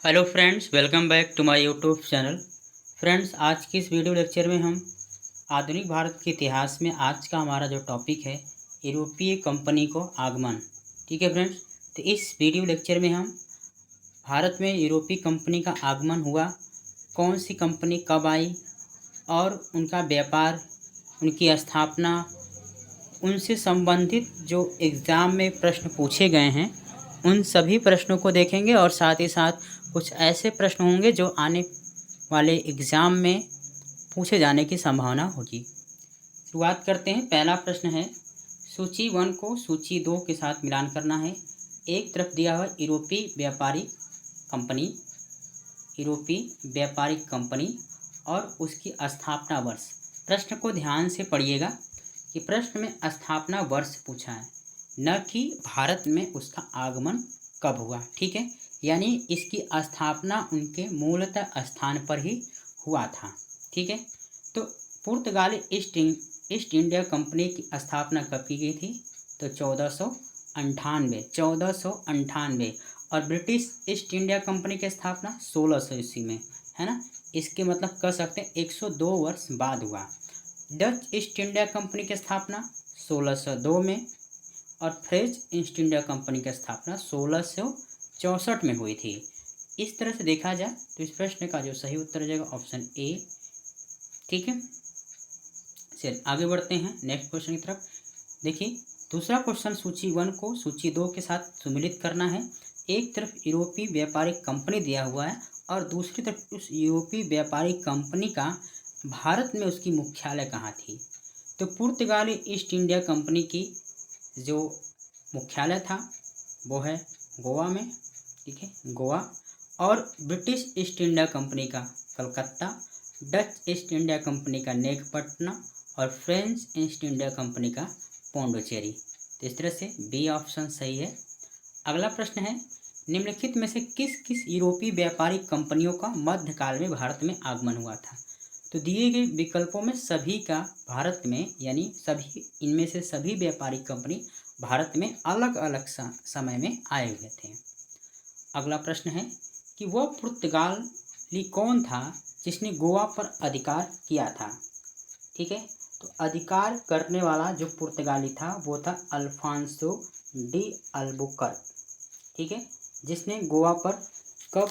Hello friends, welcome back to my YouTube channel. Friends, आज की इस वीडियो लेक्चर में हम आधुनिक भारत के इतिहास में आज का हमारा जो टॉपिक है यूरोपीय कंपनी को आगमन। ठीक है फ्रेंड्स, तो इस वीडियो लेक्चर में हम भारत में यूरोपीय कंपनी का आगमन हुआ, कौन सी कंपनी कब आई और उनका व्यापार, उनकी स्थापना, उनसे संबंधित जो एग्ज़ाम में प्रश्न पूछे गए हैं उन सभी प्रश्नों को देखेंगे और साथ ही साथ कुछ ऐसे प्रश्न होंगे जो आने वाले एग्ज़ाम में पूछे जाने की संभावना होगी। शुरुआत करते हैं। पहला प्रश्न है, सूची 1 को सूची 2 के साथ मिलान करना है। एक तरफ दिया हुआ यूरोपीय व्यापारिक कंपनी, यूरोपीय व्यापारिक कंपनी और उसकी स्थापना वर्ष। प्रश्न को ध्यान से पढ़िएगा कि प्रश्न में स्थापना वर्ष पूछा है, न कि भारत में उसका आगमन कब हुआ। ठीक है, यानी इसकी स्थापना उनके मूलतः स्थान पर ही हुआ था। ठीक है, तो पुर्तगाली ईस्ट इंडिया कंपनी की स्थापना कब की गई थी? तो 1498 और ब्रिटिश ईस्ट इंडिया कंपनी की स्थापना 1600 ईस्वी में, है ना। इसके मतलब कह सकते हैं 102 वर्ष बाद हुआ। डच ईस्ट इंडिया कंपनी की स्थापना 1602 में और फ्रेंच ईस्ट इंडिया कंपनी की स्थापना 1664 में हुई थी। इस तरह से देखा जाए तो इस प्रश्न का जो सही उत्तर हो जाएगा ऑप्शन ए। ठीक है, चलिए आगे बढ़ते हैं नेक्स्ट क्वेश्चन की तरफ। देखिए, दूसरा क्वेश्चन सूची 1 को सूची 2 के साथ सम्मिलित करना है। एक तरफ यूरोपीय व्यापारिक कंपनी दिया हुआ है और दूसरी तरफ उस यूरोपीय व्यापारिक कंपनी का भारत में उसकी मुख्यालय कहाँ थी? तो पुर्तगाली ईस्ट इंडिया कंपनी की जो मुख्यालय था वो है गोवा में। ठीक है, गोवा। और ब्रिटिश ईस्ट इंडिया कंपनी का Calcutta, Dutch east India company का नेगपटना और फ्रेंच ईस्ट इंडिया कंपनी का पौंडुचेरी। तो इस तरह से बी ऑप्शन सही है। अगला प्रश्न है, निम्नलिखित में से किस किस यूरोपीय व्यापारिक कंपनियों का मध्यकाल में भारत में आगमन हुआ था? तो दिए गए विकल्पों में सभी का भारत में, यानी सभी इनमें से सभी व्यापारिक कंपनी भारत में अलग अलग समय में आए हुए थे। अगला प्रश्न है कि वह पुर्तगाली कौन था जिसने गोवा पर अधिकार किया था? ठीक है, तो अधिकार करने वाला जो पुर्तगाली था वो था अल्फांसो डी अल्बुकर्क। ठीक है, जिसने गोवा पर कब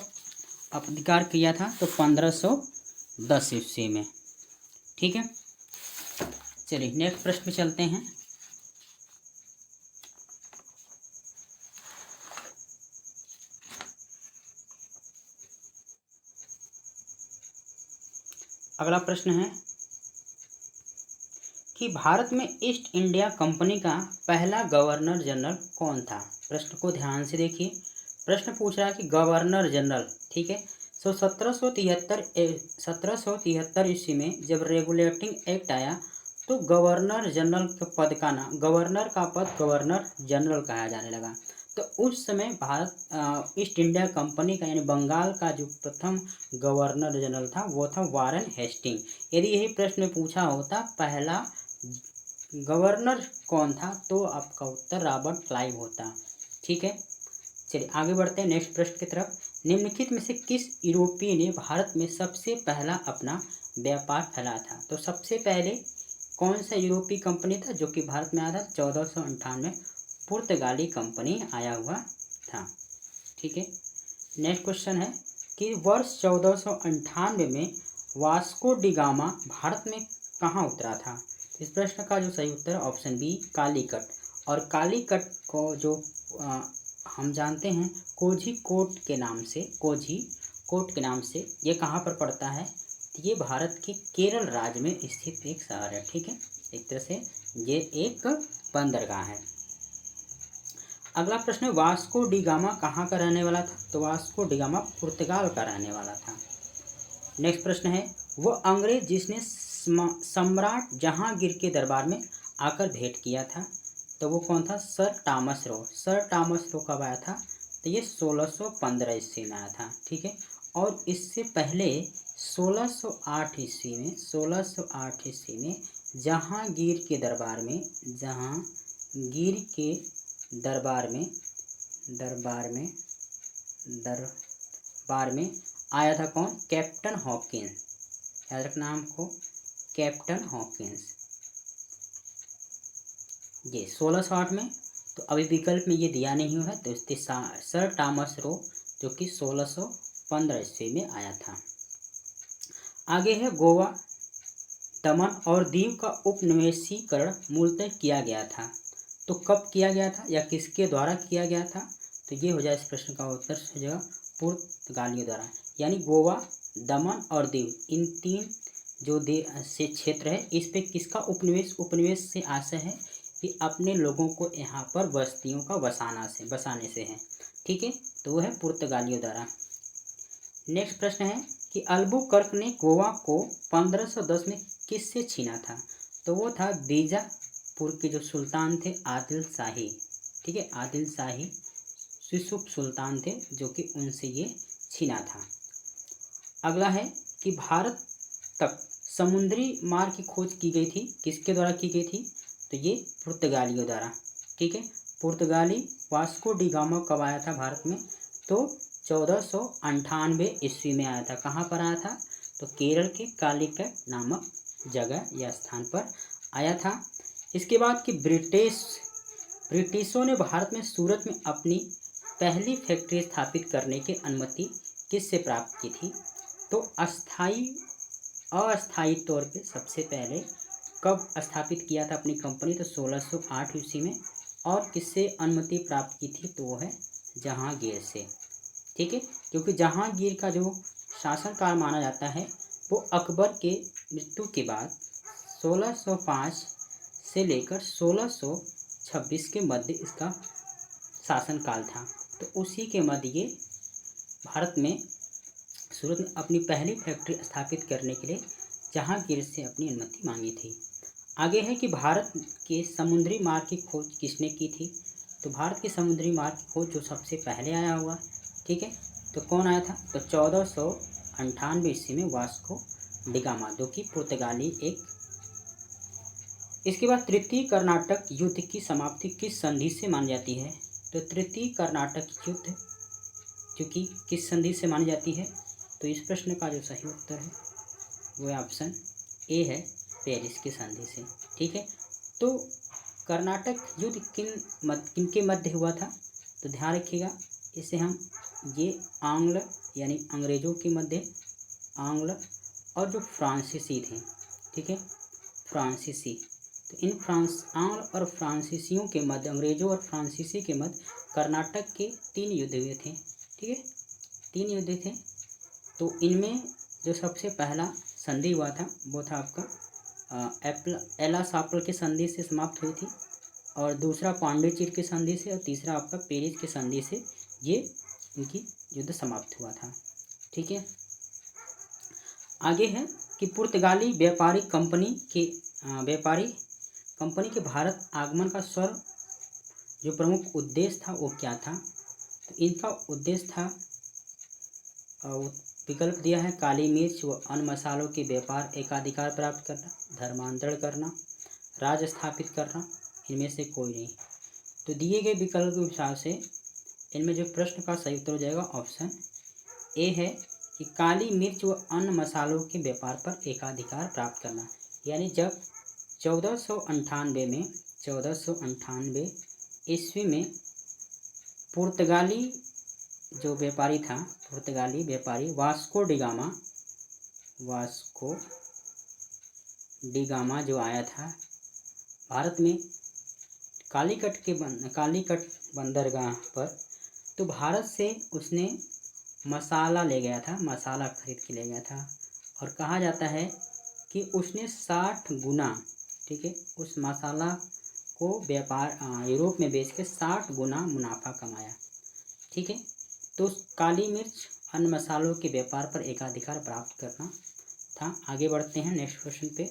अधिकार किया था? तो 1510 ईस्वी में। ठीक है, चलिए नेक्स्ट प्रश्न पे चलते हैं। अगला प्रश्न है कि भारत में ईस्ट इंडिया कंपनी का पहला गवर्नर जनरल कौन था? प्रश्न को ध्यान से देखिए। प्रश्न पूछ रहा है कि गवर्नर जनरल। ठीक है, तो 1773 ईस्वी में जब रेगुलेटिंग एक्ट आया तो गवर्नर जनरल के पद का नाम, गवर्नर का पद गवर्नर जनरल कहा जाने लगा। तो उस समय भारत ईस्ट इंडिया कंपनी का यानी बंगाल का जो प्रथम गवर्नर जनरल था वो था वारेन हेस्टिंग। यदि यही प्रश्न पूछा होता पहला गवर्नर कौन था तो आपका उत्तर रॉबर्ट क्लाइव होता। ठीक है, चलिए आगे बढ़ते हैं नेक्स्ट प्रश्न की तरफ। निम्नलिखित में से किस यूरोपीय ने भारत में सबसे पहला अपना व्यापार फैलाया था? तो सबसे पहले कौन सा यूरोपीय कंपनी था जो कि भारत में आया था? 1498 पुर्तगाली कंपनी आया हुआ था। ठीक है, नेक्स्ट क्वेश्चन है कि वर्ष 1498 में वास्को डी गामा भारत में कहाँ उतरा था? इस प्रश्न का जो सही उत्तर है ऑप्शन बी कालीकट। और कालीकट को जो हम जानते हैं कोझीकोड के नाम से, कोझीकोड के नाम से ये कहाँ पर पड़ता है? ये भारत के केरल राज्य में स्थित एक शहर है। ठीक है, एक तरह से ये एक बंदरगाह है। अगला प्रश्न है, वास्को डी गामा कहाँ का रहने वाला था? तो वास्को डी गामा पुर्तगाल का रहने वाला था। नेक्स्ट प्रश्न है, वह अंग्रेज जिसने सम्राट जहांगीर के दरबार में आकर भेंट किया था तो वो कौन था? Sir Thomas Roe. Sir Thomas Roe कब आया था? तो ये 1615 ईस्वी में आया था। ठीक है, और इससे पहले 1608 ईस्वी में, 1608 ईस्वी में जहांगीर के दरबार में, जहांगीर के दरबार में बार में आया था कौन? Captain Hawkins. याद रखना नाम को, कैप्टन हॉकिंस। ये 1608 में। तो अभी विकल्प में ये दिया नहीं हुआ है, तो इसके सर थॉमस रो जो कि 1615 ईस्वी में आया था। आगे है गोवा, दमन और दीव का उपनिवेशीकरण मूलतः किया गया था। तो कब किया गया था या किसके द्वारा किया गया था? तो ये हो जाए इस प्रश्न का उत्तर हो जाएगा पुर्तगालियों द्वारा। यानी गोवा, दमन और दीव, इन तीन जो से क्षेत्र है, इस पे किसका उपनिवेश से आशय है कि अपने लोगों को यहाँ पर बस्तियों का बसाने से है। ठीक है, तो वो है पुर्तगालियों द्वारा। नेक्स्ट प्रश्न है कि अल्बुकर्क ने गोवा को 1510 में किससे छीना था? तो वो था बीजापुर के जो सुल्तान थे आदिल शाही। ठीक है, आदिल शाही यूसुफ सुल्तान थे जो कि उनसे ये छीना था। अगला है कि भारत तक समुद्री मार्ग की खोज की गई थी, किसके द्वारा की गई थी? तो ये पुर्तगालियों द्वारा। ठीक है, पुर्तगाली वास्को डी गामा कब आया था भारत में? तो 1498 ईस्वी में आया था। कहाँ पर आया था? तो केरल के कालीकट नामक जगह या स्थान पर आया था। इसके बाद कि ब्रिटिशों ने भारत में सूरत में अपनी पहली फैक्ट्री स्थापित करने की अनुमति किससे प्राप्त की थी? तो अस्थायी तौर पे सबसे पहले कब स्थापित किया था अपनी कंपनी? तो 1608 ईस्वी में। और किससे अनुमति प्राप्त की थी? तो वो है जहांगीर से। ठीक है, क्योंकि जहांगीर का जो शासनकाल माना जाता है वो अकबर के मृत्यु के बाद 1605 से लेकर 1626 के मध्य इसका शासनकाल था। तो उसी के मध्य ये भारत में सूरत में अपनी पहली फैक्ट्री स्थापित करने के लिए जहांगीर से अपनी अनुमति मांगी थी। आगे है कि भारत के समुद्री मार्ग की खोज किसने की थी? तो भारत के समुद्री मार्ग की खोज जो सबसे पहले आया हुआ, ठीक है, तो कौन आया था? तो 1498 ईस्वी में वास्को डी गामा, जो कि पुर्तगाली एक। इसके बाद तृतीय कर्नाटक युद्ध की समाप्ति किस संधि से मानी जाती है? तो तृतीय कर्नाटक युद्ध जो कि किस संधि से मानी जाती है? तो इस प्रश्न का जो सही उत्तर है वो ऑप्शन ए है, पेरिस की संधि से। ठीक है, तो कर्नाटक युद्ध किन के मध्य हुआ था? तो ध्यान रखिएगा, इसे हम ये आंग्ल यानी अंग्रेजों के मध्य, आंग्ल और जो फ्रांसीसी थे, ठीक है, फ्रांसीसी, तो इन आंग्ल और फ्रांसीसियों के मध्य, अंग्रेजों और फ्रांसीसी के मध्य कर्नाटक के 3 युद्ध हुए थे। ठीक है, 3 युद्ध थे। तो इनमें जो सबसे पहला संधि हुआ था वो था आपका एला सापल की संधि से समाप्त हुई थी, और दूसरा पांडिचेरी की संधि से, और तीसरा आपका पेरिस की संधि से ये इनकी युद्ध समाप्त हुआ था। ठीक है, आगे है कि पुर्तगाली व्यापारी कंपनी के भारत आगमन का जो प्रमुख उद्देश्य था वो क्या था? तो इनका उद्देश्य था, विकल्प दिया है, काली मिर्च व अन्य मसालों के व्यापार, एकाधिकार प्राप्त करना, धर्मांतरण करना, राज स्थापित करना, इनमें से कोई नहीं। तो दिए गए विकल्प के हिसाब से इनमें जो प्रश्न का सही उत्तर हो जाएगा ऑप्शन ए है कि काली मिर्च व अन्य मसालों के व्यापार पर एकाधिकार प्राप्त करना। यानी जब 1498 ईस्वी में पुर्तगाली जो व्यापारी था, पुर्तगाली व्यापारी वास्को डी गामा जो आया था भारत में कालीकट बंदरगाह पर, तो भारत से उसने मसाला ले गया था, मसाला खरीद के ले गया था, और कहा जाता है कि उसने 60 गुना, ठीक है, उस मसाला को यूरोप में बेच के 60 गुना मुनाफा कमाया। ठीक है, तो काली मिर्च अन्य मसालों के व्यापार पर एकाधिकार प्राप्त करना था। आगे बढ़ते हैं नेक्स्ट क्वेश्चन पे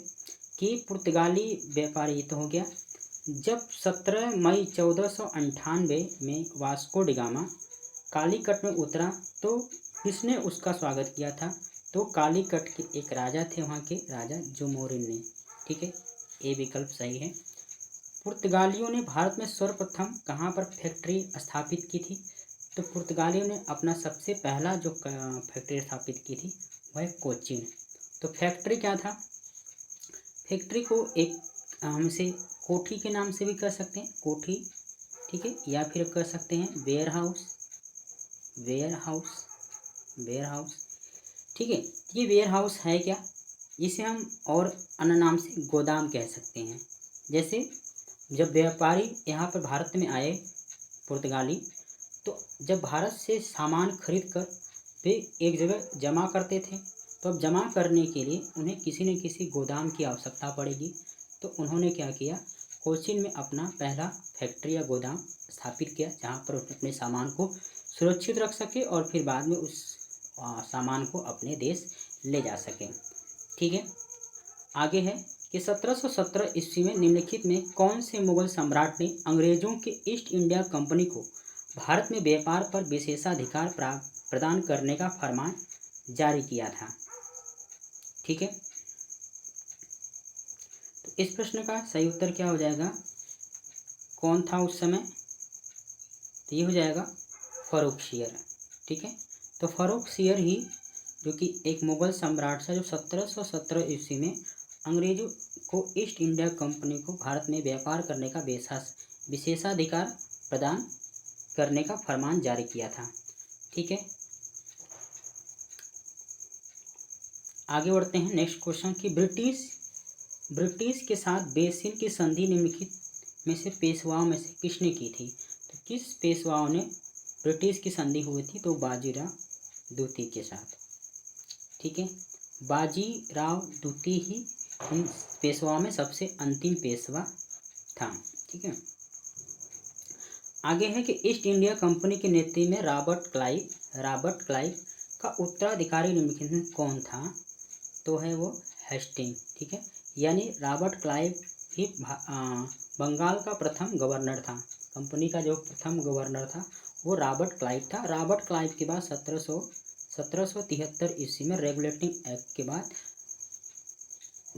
कि पुर्तगाली व्यापारी तो हो गया। जब 17 मई 1498 में वास्को डी गामा कालीकट में उतरा तो किसने उसका स्वागत किया था? तो कालीकट के एक राजा थे, वहाँ के राजा जुमोरिन ने। ठीक है, ये विकल्प सही है। पुर्तगालियों ने भारत में सर्वप्रथम कहाँ पर फैक्ट्री स्थापित की थी? तो पुर्तगालियों ने अपना सबसे पहला जो फैक्ट्री स्थापित की थी वह कोचीन। तो फैक्ट्री क्या था? फैक्ट्री को एक हम इसे कोठी के नाम से भी कह सकते हैं, कोठी, ठीक है, या फिर कह सकते हैं warehouse, warehouse, warehouse, ठीक है। ये वेयर हाउस है क्या? इसे हम और अन्य नाम से गोदाम कह सकते हैं। जैसे जब व्यापारी यहाँ पर भारत में आए पुर्तगाली, तो जब भारत से सामान खरीद कर वे एक जगह जमा करते थे, तो अब जमा करने के लिए उन्हें किसी न किसी गोदाम की आवश्यकता पड़ेगी। तो उन्होंने क्या किया, कोचीन में अपना पहला फैक्ट्री या गोदाम स्थापित किया, जहाँ पर अपने सामान को सुरक्षित रख सके और फिर बाद में उस सामान को अपने देश ले जा सके, ठीक है। आगे है कि 1717 ईस्वी में निम्नलिखित में कौन से मुगल सम्राट ने अंग्रेजों के ईस्ट इंडिया कंपनी को भारत में व्यापार पर विशेषाधिकार प्रदान करने का फरमान जारी किया था, ठीक है। तो इस प्रश्न का सही उत्तर क्या हो जाएगा? कौन था उस समय? तो ये हो जाएगा फर्रुखसियर, ठीक है। तो फर्रुखसियर ही जो कि एक मुगल सम्राट था, जो 1717 ईस्वी में अंग्रेजों को ईस्ट इंडिया कंपनी को भारत में व्यापार करने का विशेषाधिकार प्रदान करने का फरमान जारी किया था, ठीक है। आगे बढ़ते हैं नेक्स्ट क्वेश्चन कि ब्रिटिश के साथ बेसिन की संधि निम्नलिखित में से पेशवाओं में से किसने की थी? तो किस पेशवाओं ने ब्रिटिश की संधि हुई थी? तो बाजीराव द्वितीय के साथ, ठीक है। बाजीराव द्वितीय ही इन पेशवाओं में सबसे अंतिम पेशवा था, ठीक है। आगे है कि ईस्ट इंडिया कंपनी के नेतृत्व में रॉबर्ट क्लाइव का उत्तराधिकारी निम्नलिखित में कौन था? तो है वो हेस्टिंग, ठीक है। यानी रॉबर्ट क्लाइव ही बंगाल का प्रथम गवर्नर था। कंपनी का जो प्रथम गवर्नर था वो रॉबर्ट क्लाइव था। रॉबर्ट क्लाइव के बाद 1773 ईस्वी में रेगुलेटिंग एक्ट के बाद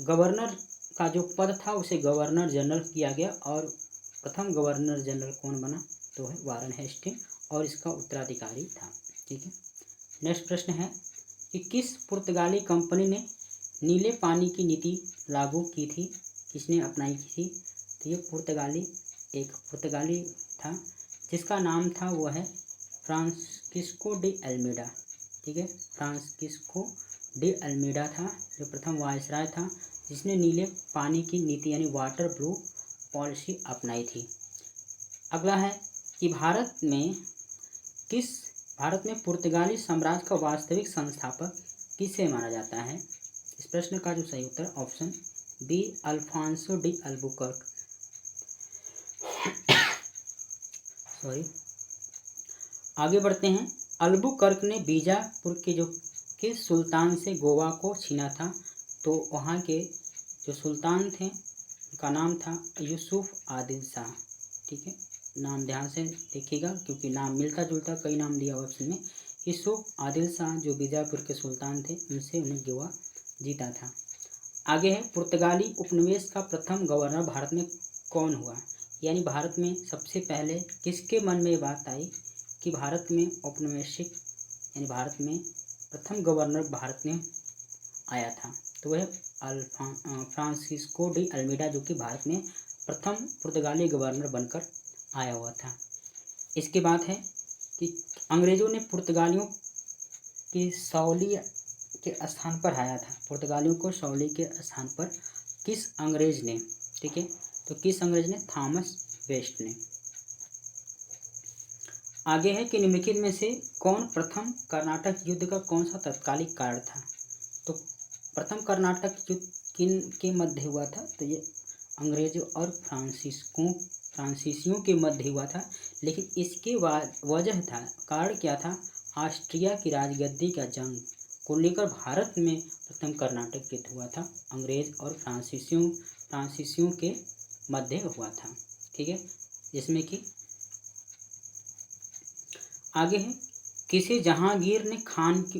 गवर्नर का जो पद था उसे गवर्नर जनरल किया गया और प्रथम गवर्नर जनरल कौन बना? तो है वारन हेस्टिंग और इसका उत्तराधिकारी था, ठीक है। नेक्स्ट प्रश्न है कि किस पुर्तगाली कंपनी ने नीले पानी की नीति लागू की थी? किसने अपनाई थी? तो ये एक पुर्तगाली था जिसका नाम था वो है फ्रांसिस्को डी अल्मेडा, ठीक है। फ्रांसिस्को डी अल्मेडा था जो प्रथम वायसराय था जिसने नीले पानी की नीति यानी वाटर ब्लू पॉलिसी अपनाई थी। अगला है कि भारत में पुर्तगाली साम्राज्य का वास्तविक संस्थापक किसे माना जाता है? इस प्रश्न का जो सही उत्तर option B Alfonso de Albuquerque sorry. आगे बढ़ते हैं। अल्बुकर्क ने बीजापुर के सुल्तान से गोवा को छीना था। तो वहाँ के जो सुल्तान थे उनका नाम था यूसुफ आदिल शाह, ठीक है। नाम ध्यान से देखिएगा क्योंकि नाम मिलता जुलता कई नाम दिया हुआ ऑप्शन में। यूसुफ आदिल शाह जो बीजापुर के सुल्तान थे उनसे उन्हें गोवा जीता था। आगे है पुर्तगाली उपनिवेश का प्रथम गवर्नर भारत में कौन हुआ? यानी भारत में सबसे पहले किसके मन में ये बात आई कि भारत में औपनिवेशिक यानी भारत में प्रथम गवर्नर भारत में आया था? तो वह फ्रांसिस्को डी अल्मेडा जो कि भारत में प्रथम पुर्तगाली गवर्नर बनकर आया हुआ था। इसके बाद है कि अंग्रेजों ने पुर्तगालियों की सौली के स्थान पर आया था। पुर्तगालियों को सौली के स्थान पर किस अंग्रेज ने, ठीक है, तो किस अंग्रेज ने? थॉमस वेस्ट ने। आगे है कि निम्नलिखित में से कौन प्रथम कर्नाटक युद्ध का कौन सा तत्कालिक कारण था? तो प्रथम कर्नाटक युद्ध किन के मध्य हुआ था? तो ये अंग्रेजों और फ्रांसीसियों के मध्य हुआ था। लेकिन इसके वजह था, कारण क्या था? ऑस्ट्रिया की राजगद्दी का जंग को लेकर भारत में प्रथम कर्नाटक युद्ध हुआ था। अंग्रेज और फ्रांसीसियों के मध्य हुआ था, ठीक है। जिसमें कि आगे है किसे जहांगीर ने खान की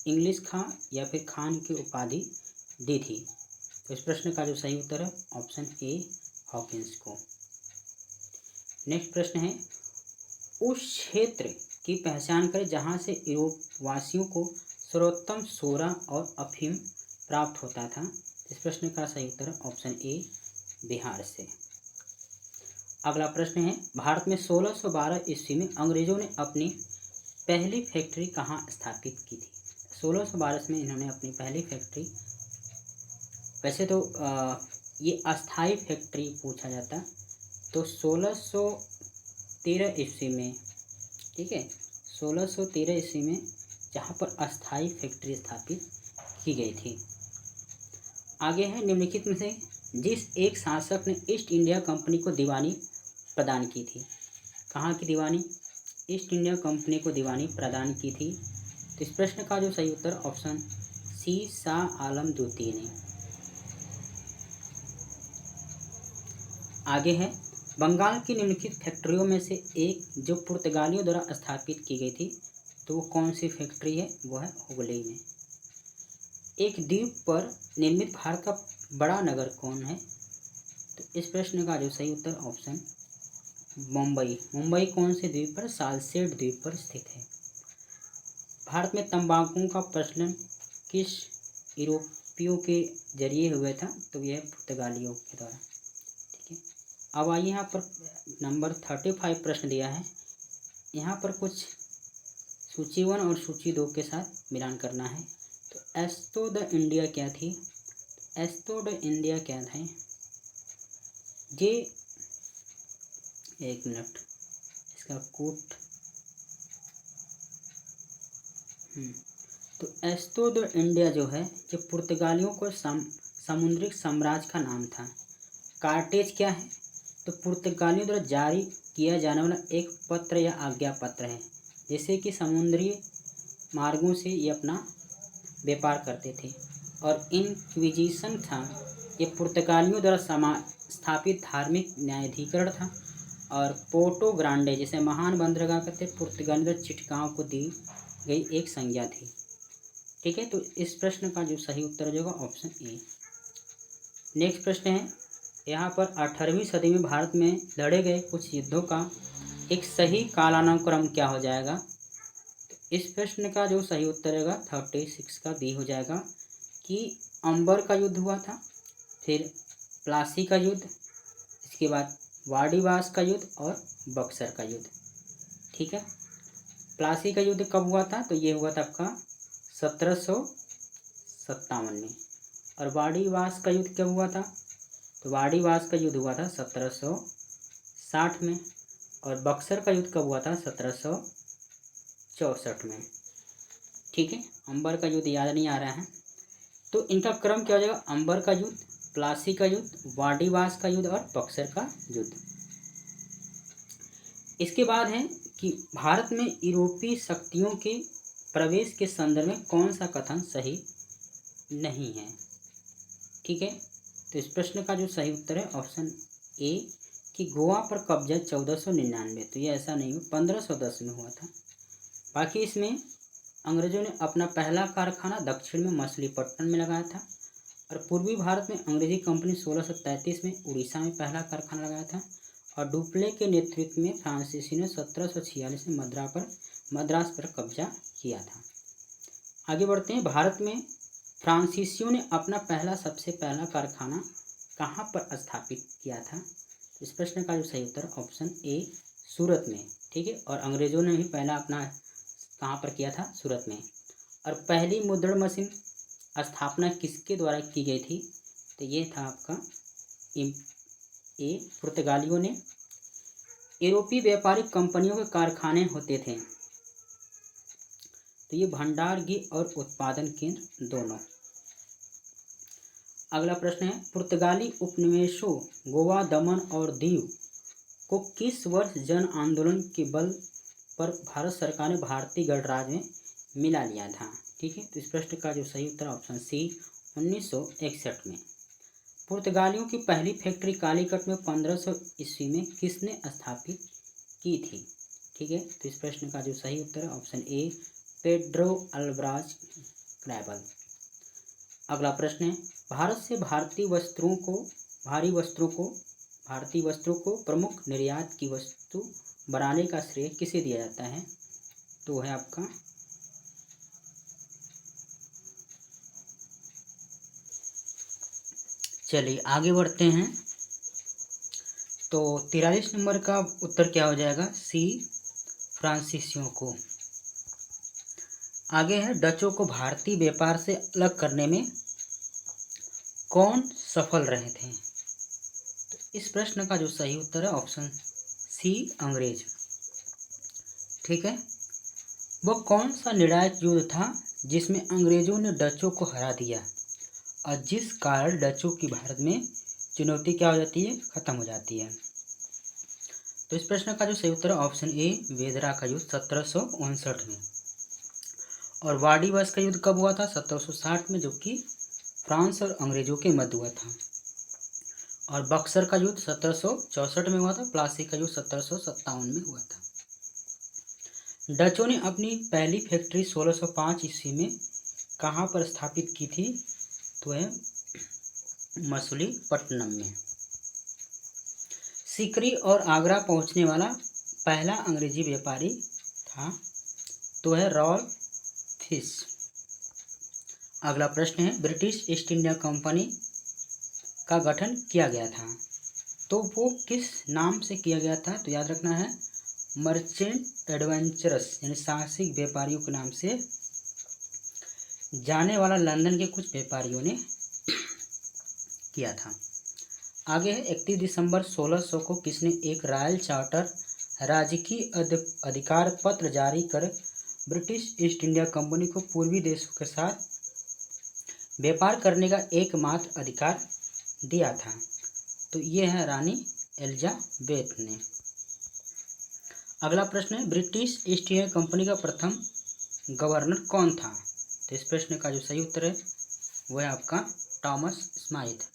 इंग्लिश खां या फिर खान की उपाधि दी थी? तो इस प्रश्न का जो सही उत्तर है ऑप्शन ए हॉकिंस को। नेक्स्ट प्रश्न है उस क्षेत्र की पहचान करें जहाँ से यूरोप वासियों को सर्वोत्तम सोरा और अफीम प्राप्त होता था। इस प्रश्न का सही उत्तर ऑप्शन ए बिहार से। अगला प्रश्न है, भारत में 1612 ईस्वी में अंग्रेजों ने अपनी पहली फैक्ट्री कहाँ स्थापित की थी? 1612 में इन्होंने अपनी पहली फैक्ट्री, वैसे तो ये अस्थाई फैक्ट्री पूछा जाता, तो 1613 ईस्वी में, ठीक है, 1613 ईस्वी में जहाँ पर अस्थाई फैक्ट्री स्थापित की गई थी। आगे है, निम्नलिखित में से जिस एक शासक ने ईस्ट इंडिया कंपनी को दीवानी प्रदान की थी? कहाँ की दीवानी? ईस्ट इंडिया कंपनी को दीवानी प्रदान की थी। तो इस प्रश्न का जो सही उत्तर ऑप्शन सी शाह आलम द्वितीय ने। आगे है, बंगाल की निम्नलिखित फैक्ट्रियों में से एक जो पुर्तगालियों द्वारा स्थापित की गई थी, तो वो कौन सी फैक्ट्री है? वो है हुगली में। एक द्वीप पर निर्मित भारत का बड़ा नगर कौन है? तो इस प्रश्न का जो सही उत्तर ऑप्शन मुंबई। मुंबई कौन से द्वीप पर? सालसेट द्वीप पर स्थित है। भारत में तंबाकू का प्रचलन किस यूरोपियों के जरिए हुआ था? तो यह पुर्तगालियों के द्वारा। ठीक है, अब आइए यहाँ पर नंबर 35 प्रश्न दिया है। यहाँ पर कुछ सूची 1 और सूची 2 के साथ मिलान करना है। तो एस्तो द इंडिया क्या थी? एस्तो द इंडिया क्या था? ये एक मिनट, इसका कोट, तो एस्तो द इंडिया जो है, जो पुर्तगालियों को समुद्रिक साम्राज्य का नाम था। कार्टेज क्या है? तो पुर्तगालियों द्वारा जारी किया जाने वाला एक पत्र या आज्ञा पत्र है, जैसे कि समुद्री मार्गों से ये अपना व्यापार करते थे। और इंक्विजिशन था, ये पुर्तगालियों द्वारा स्थापित धार्मिक न्यायाधिकरण था। और पोर्टो ग्रांडे, जिसे महान बंदरगाह कहते, पुर्तगालियों द्वारा चिटगांव को दी गई एक संज्ञा थी। ठीक है, तो इस प्रश्न का जो सही उत्तर हो जाएगा ऑप्शन ए। नेक्स्ट प्रश्न है, यहाँ पर 18वीं सदी में भारत में लड़े गए कुछ युद्धों का एक सही कालानुक्रम क्या हो जाएगा? तो इस प्रश्न का जो सही उत्तर होगा 36 का बी हो जाएगा, कि अंबर का युद्ध हुआ था, फिर प्लासी का युद्ध, इसके बाद वाडीवास का युद्ध और बक्सर का युद्ध। ठीक है, प्लासी का युद्ध कब हुआ था? तो ये हुआ था आपका 1757 में। और वाडीवास का युद्ध कब हुआ था? तो वाडीवास का युद्ध हुआ था 1760 में। और बक्सर का युद्ध कब हुआ था? 1764 में। ठीक है, अंबर का युद्ध याद नहीं आ रहा है, तो इनका क्रम क्या हो जाएगा? अंबर का युद्ध, प्लासी का युद्ध, वाडीवास का युद्ध और बक्सर का युद्ध। इसके बाद है कि भारत में यूरोपीय शक्तियों के प्रवेश के संदर्भ में कौन सा कथन सही नहीं है? ठीक है, तो इस प्रश्न का जो सही उत्तर है ऑप्शन ए, कि गोवा पर कब्जा 1499, तो ये ऐसा नहीं हुआ, 1510 में हुआ था। बाकी इसमें अंग्रेजों ने अपना पहला कारखाना दक्षिण में मछलीपट्टनम में लगाया था। और पूर्वी भारत में अंग्रेजी कंपनी 1633 में उड़ीसा में पहला कारखाना लगाया था। और डुप्ले के नेतृत्व में फ्रांसीसी ने 1746 में मद्रास पर कब्जा किया था। आगे बढ़ते हैं, भारत में फ्रांसीसियों ने अपना सबसे पहला कारखाना कहाँ पर स्थापित किया था? इस प्रश्न का जो सही उत्तर ऑप्शन ए, सूरत में। ठीक है, और अंग्रेजों ने भी पहला अपना कहाँ पर किया था? सूरत में। और पहली मुद्रण मशीन स्थापना किसके द्वारा की गई थी? तो ये था आपका ए, पुर्तगालियों ने। यूरोपीय व्यापारिक कंपनियों के कारखाने होते थे, तो ये भंडार गृह और उत्पादन केंद्र दोनों। अगला प्रश्न है, पुर्तगाली उपनिवेशों गोवा, दमन और दीव को किस वर्ष जन आंदोलन के बल पर भारत सरकार ने भारतीय गणराज्य में मिला लिया था? ठीक है, तो इस प्रश्न का जो सही उत्तर ऑप्शन सी, 1961 में। पुर्तगालियों की पहली फैक्ट्री कालीकट में 1500 ईस्वी में किसने स्थापित की थी? ठीक है, तो इस प्रश्न का जो सही उत्तर है option A, Pedro Alvarez Cabral. अगला प्रश्न है, भारत से भारतीय वस्त्रों को प्रमुख निर्यात की वस्तु बनाने का श्रेय किसे दिया जाता है? तो है आपका चलिए आगे बढ़ते हैं। तो 43 नंबर का उत्तर क्या हो जाएगा? सी फ्रांसीसियों को। आगे है डचों को भारतीय व्यापार से अलग करने में कौन सफल रहे थे? तो इस प्रश्न का जो सही उत्तर है ऑप्शन सी अंग्रेज। ठीक है, वह कौन सा निर्णायक युद्ध था जिसमें अंग्रेजों ने डचों को हरा दिया और जिस कारण डचों की भारत में चुनौती क्या हो जाती है? खत्म हो जाती है। तो इस प्रश्न का जो सही उत्तर है ऑप्शन ए वेदरा का युद्ध 1759 में। और वाडी बस का युद्ध कब हुआ था? 1760 में, जो कि फ्रांस और अंग्रेजों के मध्य हुआ था। और बक्सर का युद्ध 1764 में हुआ था। प्लासी का युद्ध 1757 में हुआ था। डचों ने अपनी पहली फैक्ट्री 1605 ईस्वी में कहाँ पर स्थापित की थी? तो है मछलीपट्टनम में। सीकरी और आगरा पहुंचने वाला पहला अंग्रेजी व्यापारी था, तो है रॉल्फ फिश। अगला प्रश्न है ब्रिटिश ईस्ट इंडिया कंपनी का गठन किया गया था, तो वो किस नाम से किया गया था? तो याद रखना है मर्चेंट एडवेंचरस, यानी साहसिक व्यापारियों के नाम से जाने वाला लंदन के कुछ व्यापारियों ने किया था। आगे है 31 दिसंबर 1600 को किसने एक रॉयल चार्टर राजकीय अधिकार पत्र जारी कर ब्रिटिश ईस्ट इंडिया कंपनी को पूर्वी देशों के साथ व्यापार करने का एकमात्र अधिकार दिया था? तो ये है रानी एलिजाबेथ ने। अगला प्रश्न है ब्रिटिश ईस्ट इंडिया कंपनी का प्रथम गवर्नर कौन था? तो इस प्रश्न का जो सही उत्तर है वो है आपका थॉमस स्माइथ।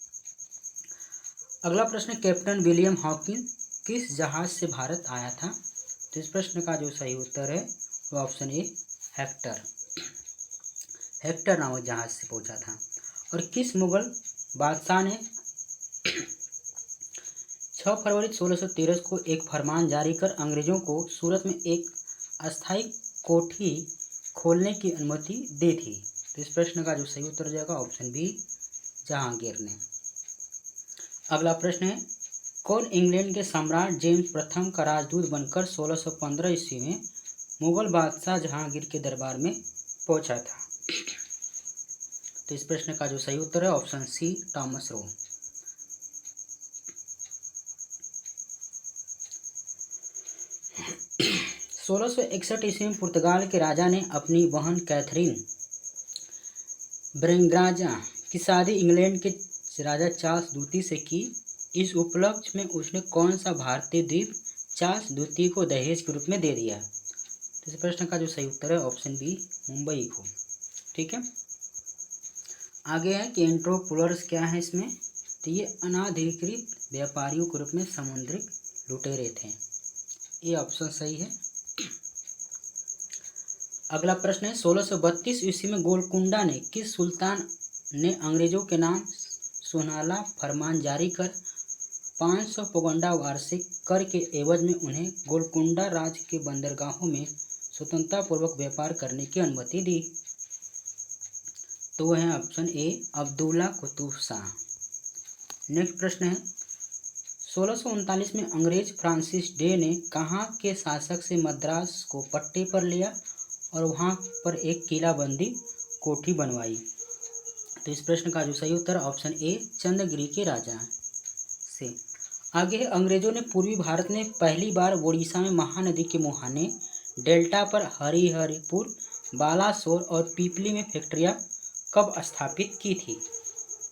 अगला प्रश्न कैप्टन विलियम हॉकिंस किस जहाज से भारत आया था? तो इस प्रश्न का जो सही उत्तर है वो ऑप्शन ए हेक्टर। हेक्टर नामक जहाज से पहुंचा था। और किस मुगल बादशाह ने 6 फरवरी 1613 को एक फरमान जारी कर अंग्रेजों को सूरत में एक अस्थायी कोठी खोलने की अनुमति दी थी? तो इस प्रश्न का जो सही उत्तर जाएगा ऑप्शन बी जहांगीर ने। अगला प्रश्न है कौन इंग्लैंड के सम्राट जेम्स प्रथम का राजदूत बनकर 1615 ईस्वी में मुगल बादशाह जहांगीर के दरबार में पहुंचा था? तो इस प्रश्न का जो सही उत्तर है ऑप्शन सी थॉमस रो। 1661 ईस्वी में पुर्तगाल के राजा ने अपनी बहन कैथरीन ब्रेगांजा की शादी इंग्लैंड के राजा चार्ल्स द्वितीय से की। इस उपलक्ष्य में उसने कौन सा भारतीय द्वीप चार्ल्स द्वितीय को दहेज के रूप में दे दिया? तो इस प्रश्न का जो सही उत्तर है ऑप्शन बी मुंबई को। ठीक है, आगे है कि एंट्रोपुलर्स क्या है इसमें? तो ये अनाधिकृत व्यापारियों के रूप में समुद्री लुटेरे थे। ये ऑप्शन सही है। अगला प्रश्न है 1632 ईस्वी में गोलकुंडा ने किस सुल्तान ने अंग्रेजों के नाम सुनहला फरमान जारी कर 500 पगंडा वार्षिक कर के एवज में उन्हें गोलकुंडा राज्य के बंदरगाहों में स्वतंत्रतापूर्वक व्यापार करने की अनुमति दी? तो वह है option A Abdullah Qutub Shah. Next प्रश्न है 1639 में अंग्रेज फ्रांसिस डे ने कहाँ के शासक से मद्रास को पट्टे पर लिया और वहाँ पर एक किलाबंदी कोठी बनवाई? तो इस प्रश्न का जो सही उत्तर ऑप्शन ए चंद्रगिरी के राजा से। आगे अंग्रेजों ने पूर्वी भारत में पहली बार ओडिशा में महानदी के मुहाने डेल्टा पर हरिहरपुर, बालासोर और पीपली में फैक्ट्रियां कब स्थापित की थी?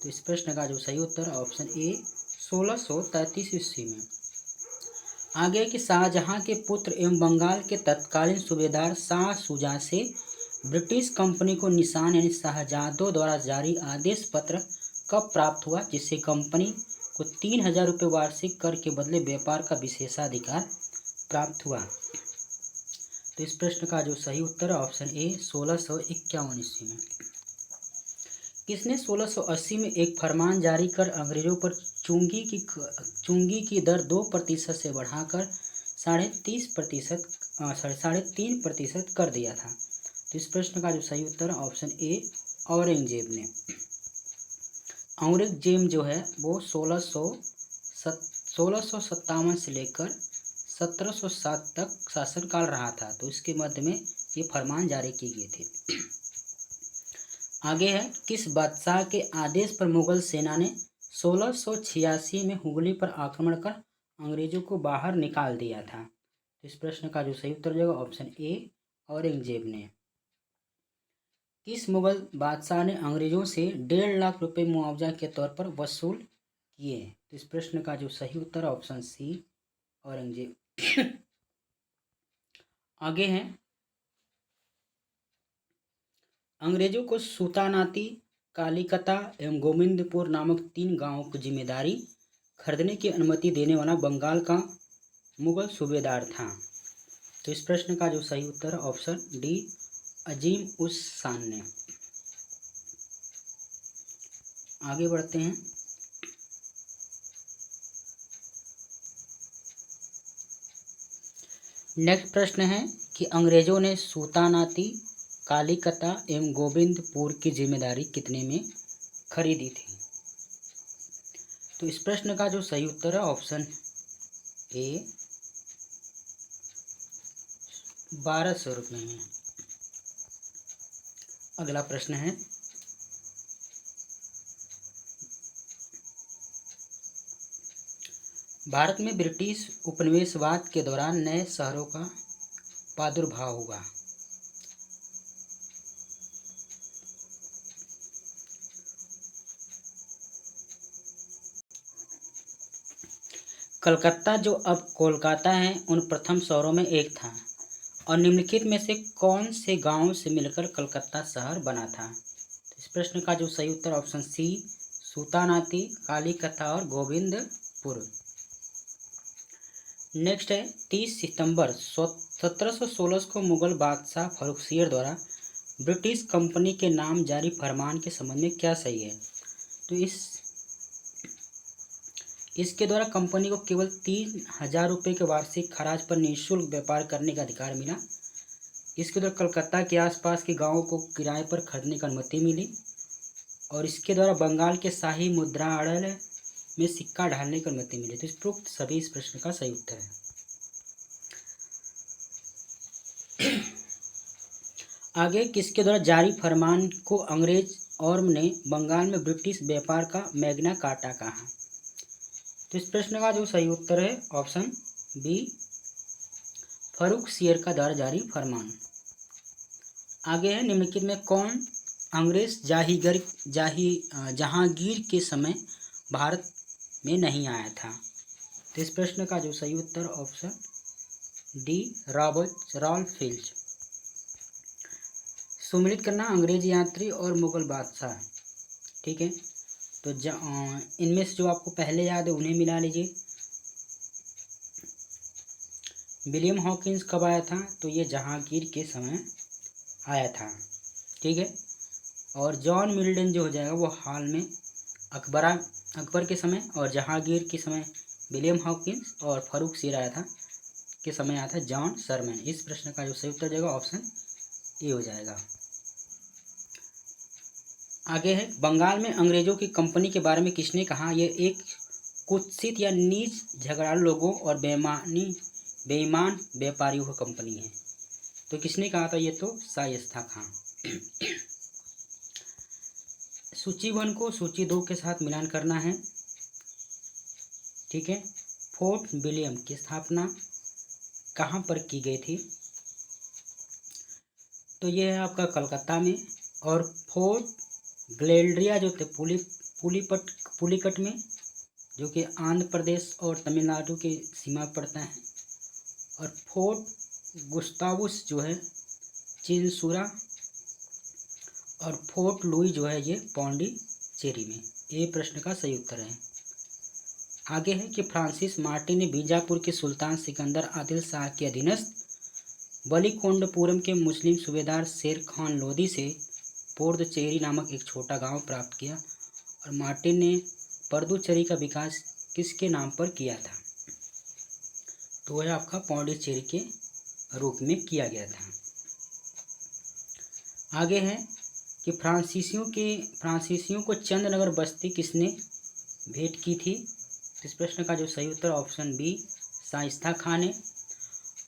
तो इस प्रश्न का जो सही उत्तर ऑप्शन ए 1633 ईस्वी में। आगे कि शाहजहां के पुत्र एवं बंगाल के तत्कालीन सूबेदार शाह शुजा से ब्रिटिश कंपनी को निशान यानी शाहजादों द्वारा जारी आदेश पत्र कब प्राप्त हुआ जिससे कंपनी को 3000 रुपये वार्षिक कर के बदले व्यापार का विशेषाधिकार प्राप्त हुआ? तो इस प्रश्न का जो सही उत्तर है ऑप्शन ए 1651 ईस्वी में। किसने 1680 में एक फरमान जारी कर अंग्रेजों पर चुंगी की दर 2% से बढ़ाकर साढ़े 3% कर दिया था। तो इस प्रश्न का जो सही उत्तर है ऑप्शन ए औरंगजेब ने। औरंगजेब जो है वो 1657 से लेकर 1707 तक शासनकाल रहा था। तो इसके मध्य में ये फरमान जारी किए गए थे। आगे है, किस बादशाह के आदेश पर मुगल सेना ने 1686 में हुगली पर आक्रमण कर अंग्रेजों को बाहर निकाल दिया था। इस प्रश्न का जो सही उत्तर हो जाएगा ऑप्शन ए औरंगजेब ने। किस मुगल बादशाह ने अंग्रेजों से 1.5 लाख रुपए मुआवजा के तौर पर वसूल किए? तो इस प्रश्न का जो सही उत्तर है ऑप्शन सी औरंगजेब। आगे है, अंग्रेजों को सुल्तानाती, कालीकता एवं गोविंदपुर नामक 3 गांवों की जिम्मेदारी खरीदने की अनुमति देने वाला बंगाल का मुगल सूबेदार था। तो इस प्रश्न का जो सही उत्तर है ऑप्शन डी अजीम उस शान ने। आगे बढ़ते हैं। नेक्स्ट प्रश्न है कि अंग्रेजों ने सुल्तानाती, कालीकता एवं गोविंदपुर की जिम्मेदारी कितने में खरीदी थी? तो इस प्रश्न का जो सही उत्तर है ऑप्शन ए 1200 रुपये में। अगला प्रश्न है, भारत में ब्रिटिश उपनिवेशवाद के दौरान नए शहरों का प्रादुर्भाव हुआ। कलकत्ता जो अब कोलकाता है उन प्रथम शहरों में एक था और निम्नलिखित में से कौन से गांवों से मिलकर कलकत्ता शहर बना था? इस प्रश्न का जो सही उत्तर ऑप्शन सी सुल्तानाती, कालीकता और गोविंदपुर। नेक्स्ट है, 30 सितंबर 1716 को मुगल बादशाह फर्रुखसियर द्वारा ब्रिटिश कंपनी के नाम जारी फरमान के संबंध में क्या सही है? तो इसके द्वारा कंपनी को केवल 3000 रुपये के वार्षिक खराज पर निःशुल्क व्यापार करने का अधिकार मिला। इसके द्वारा कलकत्ता के आसपास के गांवों को किराए पर खरीदने की अनुमति मिली और इसके द्वारा बंगाल के शाही मुद्रालय में सिक्का ढालने की अनुमति मिली। तो उपरोक्त सभी इस प्रश्न का सही उत्तर है। आगे, किसके द्वारा जारी फरमान को अंग्रेज और ने बंगाल में ब्रिटिश व्यापार का मैग्ना कार्टा कहा? तो इस प्रश्न का जो सही उत्तर है ऑप्शन बी फर्रुखसियर का द्वारा जारी फरमान। आगे है, निम्नलिखित में कौन अंग्रेज जहांगीर के समय भारत में नहीं आया था? तो इस प्रश्न का जो सही उत्तर ऑप्शन डी रॉल्फ फिल्च। सुमिलित करना अंग्रेज यात्री और मुगल बादशाह। ठीक है, तो इनमें से जो आपको पहले याद है उन्हें मिला लीजिए। विलियम हॉकिंस कब आया था? तो ये जहांगीर के समय आया था। ठीक है, और जॉन मिल्टन जो हो जाएगा वो हाल में अकबर के समय और जहांगीर के समय विलियम हॉकिंस और फर्रुखसियर आया था के समय आया था जॉन शरमैन। इस प्रश्न का जो सही उत्तर जाएगा ऑप्शन ए हो जाएगा। आगे है, बंगाल में अंग्रेजों की कंपनी के बारे में किसने कहा? यह एक कुत्सित या नीच झगड़ालू लोगों और बेईमान व्यापारियों की कंपनी है। तो किसने कहा था? ये तो शाइस्ता खां। सूची 1 को सूची 2 के साथ मिलान करना है। ठीक है, फोर्ट विलियम की स्थापना कहाँ पर की गई थी? तो ये है आपका कलकत्ता में। और फोर्ट ग्लेडिया जो थे पुलिकट में, जो कि आंध्र प्रदेश और तमिलनाडु की सीमा पड़ता है। और फोर्ट गुस्तावुस जो है चिंसूरा और फोर्ट लुई जो है ये पौंडीचेरी में। ये प्रश्न का सही उत्तर है। आगे है कि फ्रांसिस मार्टिन ने बीजापुर के सुल्तान सिकंदर आदिल शाह के अधीनस्थ वलीकोंडपुरम के मुस्लिम सूबेदार शेर खान लोदी से पोर्दचेरी नामक एक छोटा गांव प्राप्त किया। और मार्टिन ने पर्दुचेरी का विकास किसके नाम पर किया था? तो वह आपका पौंडीचेरी के रूप में किया गया था। आगे है कि फ्रांसीसियों को चंद्रनगर बस्ती किसने भेंट की थी। इस प्रश्न का जो सही उत्तर ऑप्शन बी शाइस्ता खान है।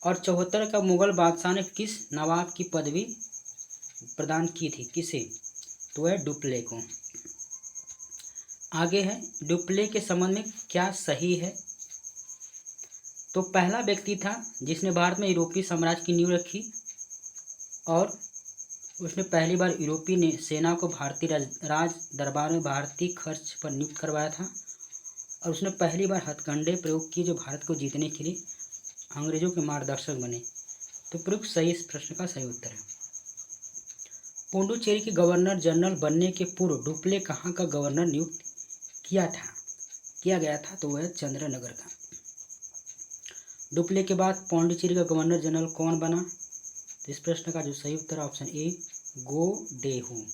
और 74 का मुगल बादशाह ने किस नवाब की पदवी प्रदान की थी, किसे, तो है डुप्ले को। आगे है डुप्ले के संबंध में क्या सही है। तो पहला व्यक्ति था जिसने भारत में यूरोपीय साम्राज्य की नींव रखी और उसने पहली बार यूरोपीय सेना को भारतीय राज दरबार में भारतीय खर्च पर नियुक्त करवाया था। और उसने पहली बार हथकंडे प्रयोग किए जो भारत को जीतने के लिए अंग्रेजों के मार्गदर्शक बने। तो प्रयुक्त सही इस प्रश्न का सही उत्तर है। पुडुचेरी के गवर्नर जनरल बनने के पूर्व डुप्ले कहाँ का गवर्नर नियुक्त किया गया था, तो वह चंद्रनगर का। डुप्ले के बाद पौंडीचेरी का गवर्नर जनरल कौन बना, तो इस प्रश्न का जो सही उत्तर ऑप्शन ए गोडेहू।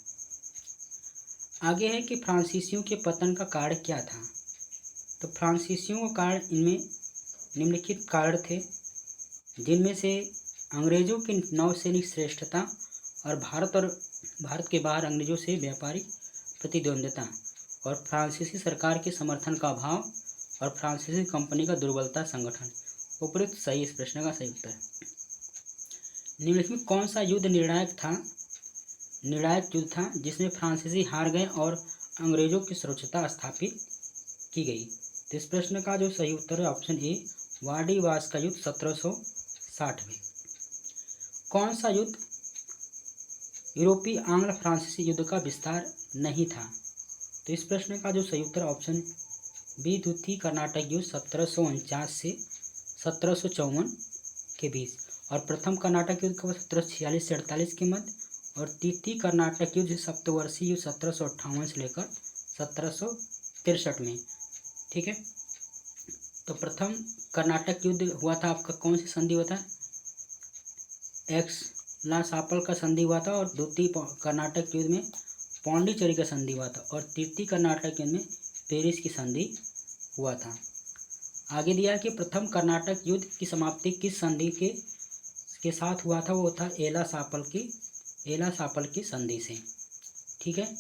आगे है कि फ्रांसीसियों के पतन का कारण क्या था। तो फ्रांसीसियों का कारण इनमें निम्नलिखित कारण थे, जिनमें से अंग्रेजों की नौसैनिक श्रेष्ठता और भारत के बाहर अंग्रेजों से व्यापारिक प्रतिद्वंद्विता और फ्रांसीसी सरकार के समर्थन का अभाव और फ्रांसीसी कंपनी का दुर्बलता संगठन। उपयुक्त सही इस प्रश्न का सही उत्तर है। निम्नलिखित में कौन सा युद्ध निर्णायक युद्ध था जिसमें फ्रांसीसी हार गए और अंग्रेजों की सुरक्षिता स्थापित की गई। तो इस प्रश्न का जो सही उत्तर है ऑप्शन ए वाडीवास का युद्ध 1760 में। कौन सा युद्ध यूरोपीय आंग्ल फ्रांसीसी युद्ध का विस्तार नहीं था। तो इस प्रश्न का जो सही उत्तर ऑप्शन बी द्वितीय कर्नाटक युद्ध 1749 से 1754 के बीच। और प्रथम कर्नाटक युद्ध कब 1746 से 48 के मध्य। और तृतीय कर्नाटक युद्ध सप्तवर्षीय युद्ध 1758 से लेकर 1763 में। ठीक है, तो प्रथम कर्नाटक युद्ध हुआ था आपका कौन सी संधि हुआ था, एक्सलासापल का संधि हुआ था। और द्वितीय कर्नाटक युद्ध में पौंडीचेरी का संधि हुआ था। और तृतीय कर्नाटक युद्ध में पेरिस की संधि हुआ था। आगे दिया कि प्रथम कर्नाटक युद्ध की समाप्ति किस संधि के साथ हुआ था, वो था एला सापल की संधि से। ठीक है,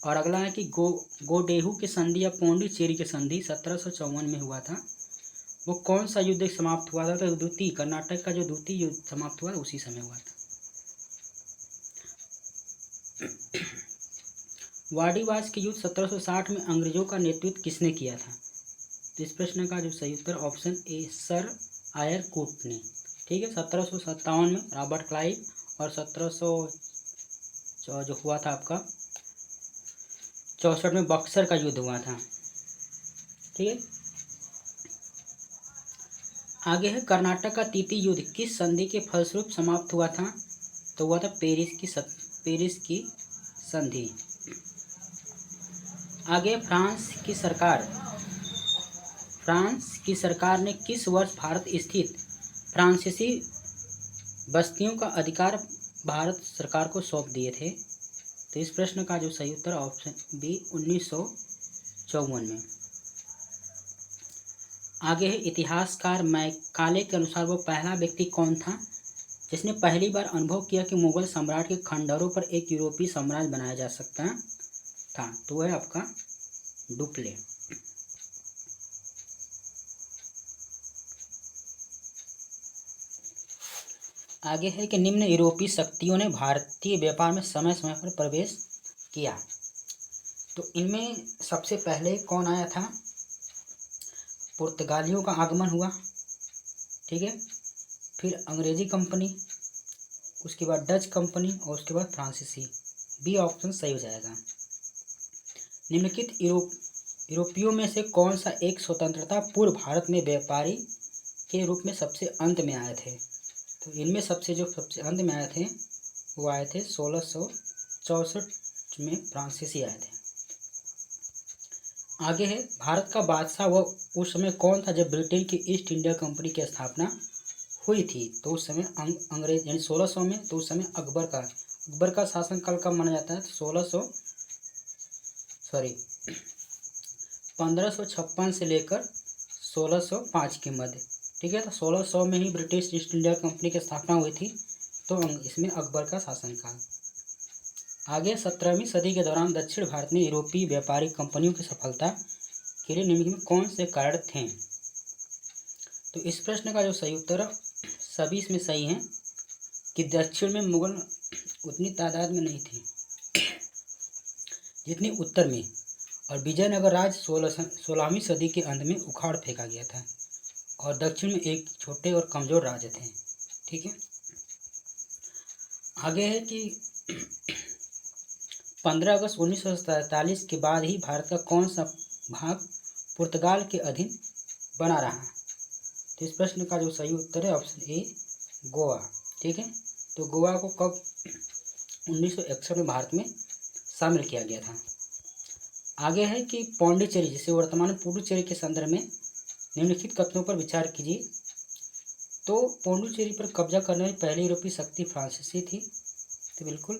और अगला है कि गोडेहू की संधि या पौंडीचेरी की संधि 1754 में हुआ था, वो कौन सा युद्ध समाप्त हुआ था, तो द्वितीय कर्नाटक का जो द्वितीय युद्ध समाप्त हुआ उसी समय हुआ था। वाडीवास के युद्ध 1760 में अंग्रेजों का नेतृत्व किसने किया था। तो इस प्रश्न का जो सही उत्तर ऑप्शन ए सर आयर कूट ने। ठीक है, 1757 में रॉबर्ट क्लाइव और 1700 जो हुआ था आपका 64 में बक्सर का युद्ध हुआ था। ठीक है, आगे है कर्नाटक का तृतीय युद्ध किस संधि के फलस्वरूप समाप्त हुआ था, तो हुआ था पेरिस की संधि। आगे फ्रांस की सरकार ने किस वर्ष भारत स्थित फ्रांसीसी बस्तियों का अधिकार भारत सरकार को सौंप दिए थे। तो इस प्रश्न का जो सही उत्तर ऑप्शन बी 1954 में। आगे है इतिहासकार मैकाले के अनुसार वो पहला व्यक्ति कौन था जिसने पहली बार अनुभव किया कि मुगल सम्राट के खंडहरों पर एक यूरोपीय साम्राज्य बनाया जा सकता था, तो वह आपका डुप्ले। आगे है कि निम्न यूरोपीय शक्तियों ने भारतीय व्यापार में समय समय पर प्रवेश किया। तो इनमें सबसे पहले कौन आया था, पुर्तगालियों का आगमन हुआ। ठीक है, फिर अंग्रेजी कंपनी, उसके बाद डच कंपनी और उसके बाद फ्रांसीसी। बी ऑप्शन सही हो जाएगा। निम्नलिखित यूरोपियों में से कौन सा एक स्वतंत्रता पूर्व भारत में व्यापारी के रूप में सबसे अंत में आए थे। तो इनमें सबसे अंत में आए थे वो आए थे 1664 में फ्रांसीसी आए थे। आगे है भारत का बादशाह वो उस समय कौन था जब ब्रिटेन की ईस्ट इंडिया कंपनी की स्थापना हुई थी। तो उस समय अंग्रेज यानी 1600 में, तो उस समय अकबर का शासनकाल कब माना जाता है, 1556 से लेकर 1605 के मध्य। ठीक है। तो 1600 में ही ब्रिटिश ईस्ट इंडिया कंपनी की स्थापना हुई थी। तो इसमें अकबर का शासनकाल। आगे 17वीं सदी के दौरान दक्षिण भारत में यूरोपीय व्यापारिक कंपनियों की सफलता के लिए निम्नलिखित में कौन से कारण थे। तो इस प्रश्न का जो सही उत्तर है, सभी इसमें सही हैं कि दक्षिण में मुगल उतनी तादाद में नहीं थी जितनी उत्तर में, और विजयनगर राज्य 16वीं सदी के अंत में उखाड़ फेंका गया था और दक्षिण में एक छोटे और कमज़ोर राज्य थे। ठीक है। आगे है कि 15 अगस्त 1947 के बाद ही भारत का कौन सा भाग पुर्तगाल के अधीन बना रहा। तो इस प्रश्न का जो सही उत्तर है ऑप्शन ए गोवा। ठीक है। तो गोवा को कब 1961 में भारत में शामिल किया गया था। आगे है कि पौंडीचेरी जिसे वर्तमान पुडुचेरी के संदर्भ में निम्नलिखित कथनों पर विचार कीजिए। तो पौंडीचेरी पर कब्जा करने वाली पहली यूरोपीय शक्ति फ्रांसीसी थी। तो बिल्कुल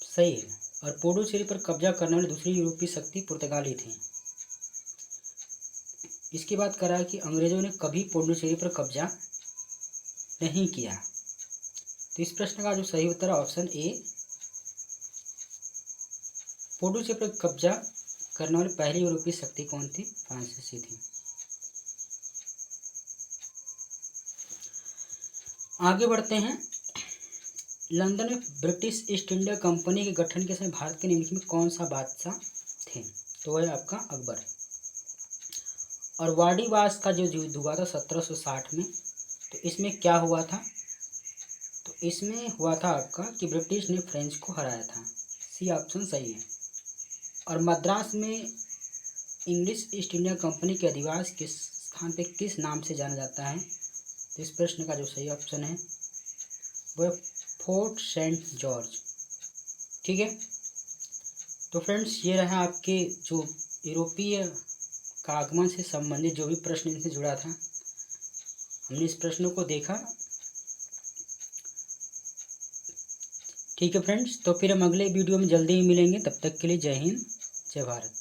सही है। और पुडुचेरी पर कब्जा करने वाली दूसरी यूरोपीय शक्ति पुर्तगाली थी। इसकी बात करा कि अंग्रेजों ने कभी पुडुचेरी पर कब्जा नहीं किया। तो इस प्रश्न का जो सही उत्तर है ऑप्शन ए पुडुचेरी पर कब्जा करने वाली पहली यूरोपीय शक्ति कौन थी, फ्रांसीसी थी। आगे बढ़ते हैं। लंदन में ब्रिटिश ईस्ट इंडिया कंपनी के गठन के समय भारत के निम्नलिखित में कौन सा बादशाह थे। तो वह आपका अकबर। और वाड़ीवास का जो युद्ध हुआ था 1760 में, तो इसमें क्या हुआ था। तो इसमें हुआ था आपका कि ब्रिटिश ने फ्रेंच को हराया था। सी ऑप्शन सही है। और मद्रास में इंग्लिश ईस्ट इंडिया कंपनी के अधिवास किस स्थान पे किस नाम से जाना जाता है। तो इस प्रश्न का जो सही ऑप्शन है वो फोर्ट सेंट जॉर्ज। ठीक है। तो फ्रेंड्स ये रहा आपके जो यूरोपीय का आगमन से संबंधित जो भी प्रश्न इनसे जुड़ा था, हमने इस प्रश्नों को देखा। ठीक है फ्रेंड्स, तो फिर हम अगले वीडियो में जल्दी ही मिलेंगे। तब तक के लिए जय हिंद, जय भारत।